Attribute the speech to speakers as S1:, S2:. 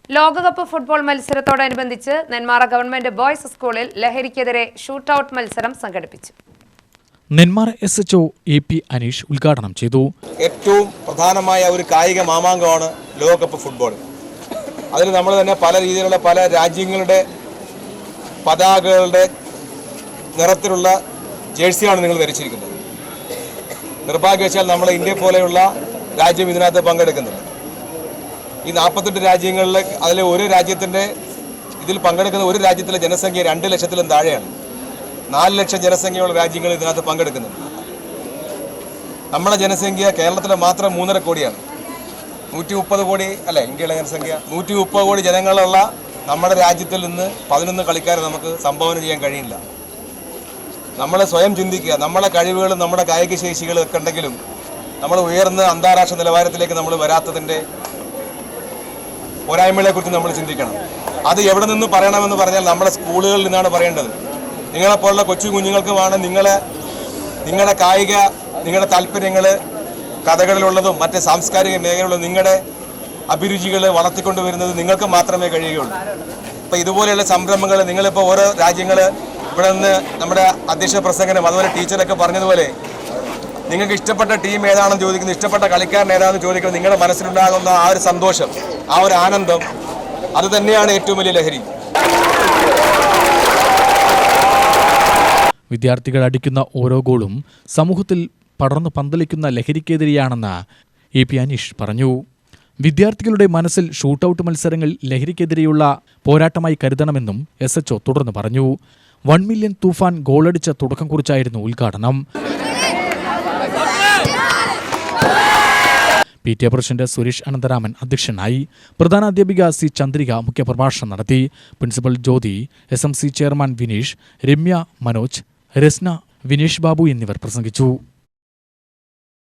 S1: ലോകകപ്പ് football മത്സരത്തോടനുബന്ധിച്ച് Nenmara government boys സ്കൂളിൽ ലഹരിക്കെതിരെ ഷൂട്ടൌട്ട് മത്സരം സംഘടിപ്പിച്ചു.
S2: നെന്മാറ SHO AP അനീഷ് ഉദ്ഘാടനം ചെയ്തു.
S3: ഏറ്റവും പ്രധാനമായ ഒരു കായിക മാമാങ്കമാണ് ലോകകപ്പ് ഫുട്ബോൾ. അതിൽ നമ്മൾ തന്നെ പല രീതിയിലുള്ള പല രാജ്യങ്ങളുടെ പതാകകളുടെ നിറത്തിലുള്ള ജേഴ്സിയാണ് നിങ്ങൾ ധരിച്ചിരിക്കുന്നത്. നിർഭാഗ്യവശാൽ നമ്മുടെ ഇന്ത്യ പോലെയുള്ള രാജ്യം ഇതിനകത്ത് പങ്കെടുക്കുന്നില്ല. ഈ 48 രാജ്യങ്ങളിലെ അതിലെ ഒരു രാജ്യത്തിൻ്റെ ഇതിൽ പങ്കെടുക്കുന്ന ഒരു രാജ്യത്തിലെ ജനസംഖ്യ 2 ലക്ഷത്തിലും താഴെയാണ്. 4 ലക്ഷം ജനസംഖ്യയുള്ള രാജ്യങ്ങൾ ഇതിനകത്ത് പങ്കെടുക്കുന്നുണ്ട്. നമ്മുടെ ജനസംഖ്യ കേരളത്തിലെ മാത്രം 3.5 കോടിയാണ്. 130 കോടി അല്ലേ ഇന്ത്യയിലെ ജനസംഖ്യ. 130 കോടി ജനങ്ങളുള്ള നമ്മുടെ രാജ്യത്തിൽ നിന്ന് 11 കളിക്കാരെ നമുക്ക് സംഭാവന ചെയ്യാൻ കഴിയില്ല. നമ്മൾ സ്വയം ചിന്തിക്കുക. നമ്മുടെ കഴിവുകളും നമ്മുടെ കായിക ശേഷികളും ഒക്കെ ഉണ്ടെങ്കിലും നമ്മൾ ഉയർന്ന അന്താരാഷ്ട്ര നിലവാരത്തിലേക്ക് നമ്മൾ വരാത്തതിൻ്റെ പോരായ്മകളെക്കുറിച്ച് നമ്മൾ ചിന്തിക്കണം. അത് എവിടെ നിന്ന് പറയണമെന്ന് പറഞ്ഞാൽ നമ്മുടെ സ്കൂളുകളിൽ നിന്നാണ് പറയേണ്ടത്. നിങ്ങളെപ്പോലുള്ള കൊച്ചു കുഞ്ഞുങ്ങൾക്കുമാണ് നിങ്ങളുടെ കായിക നിങ്ങളുടെ താല്പര്യങ്ങൾ കഥകളിലുള്ളതും മറ്റ് സാംസ്കാരിക മേഖലയുള്ളതും നിങ്ങളുടെ അഭിരുചികൾ വളർത്തിക്കൊണ്ടുവരുന്നത് നിങ്ങൾക്ക് മാത്രമേ കഴിയുകയുള്ളൂ. അപ്പോൾ ഇതുപോലെയുള്ള സംരംഭങ്ങൾ നിങ്ങളിപ്പോൾ ഓരോ രാജ്യങ്ങൾ ഇവിടെ നിന്ന് നമ്മുടെ അധ്യക്ഷ പ്രസംഗനും അതുപോലെ ടീച്ചറൊക്കെ പറഞ്ഞതുപോലെ നിങ്ങൾക്ക് ഇഷ്ടപ്പെട്ട ടീം ഏതാണെന്ന് ചോദിക്കുന്നത്, ഇഷ്ടപ്പെട്ട കളിക്കാരൻ ഏതാണെന്ന് ചോദിക്കുന്നത്, നിങ്ങളുടെ മനസ്സിലുണ്ടാകുന്ന ആ ഒരു സന്തോഷം, ആ ഒരു ആനന്ദം, അത് തന്നെയാണ് ഏറ്റവും വലിയ ലഹരി.
S2: വിദ്യാർത്ഥികൾ അടിക്കുന്ന ഓരോ ഗോളും സമൂഹത്തിൽ പടർന്നു പന്തലിക്കുന്ന ലഹരിക്കെതിരെയാണെന്ന് AP അനീഷ് പറഞ്ഞു. വിദ്യാർത്ഥികളുടെ മനസ്സിൽ ഷൂട്ടൌട്ട് മത്സരങ്ങൾ ലഹരിക്കെതിരെയുള്ള പോരാട്ടമായി കരുതണമെന്നും SHO തുടർന്ന് പറഞ്ഞു. 1 മില്യൺ തൂഫാൻ ഗോളടിച്ച തുടക്കം കുറിച്ചായിരുന്നു ഉദ്ഘാടനം. PTA പ്രസിഡന്റ് സുരേഷ് അനന്തരാമൻ അധ്യക്ഷനായി. പ്രധാനാധ്യാപിക C ചന്ദ്രിക മുഖ്യപ്രഭാഷണം നടത്തി. Principal Jyothi, SMC chairman Vineesh, Ramya, Manoj, Rasna, Vinesh Babu എന്നിവർ പ്രസംഗിച്ചു.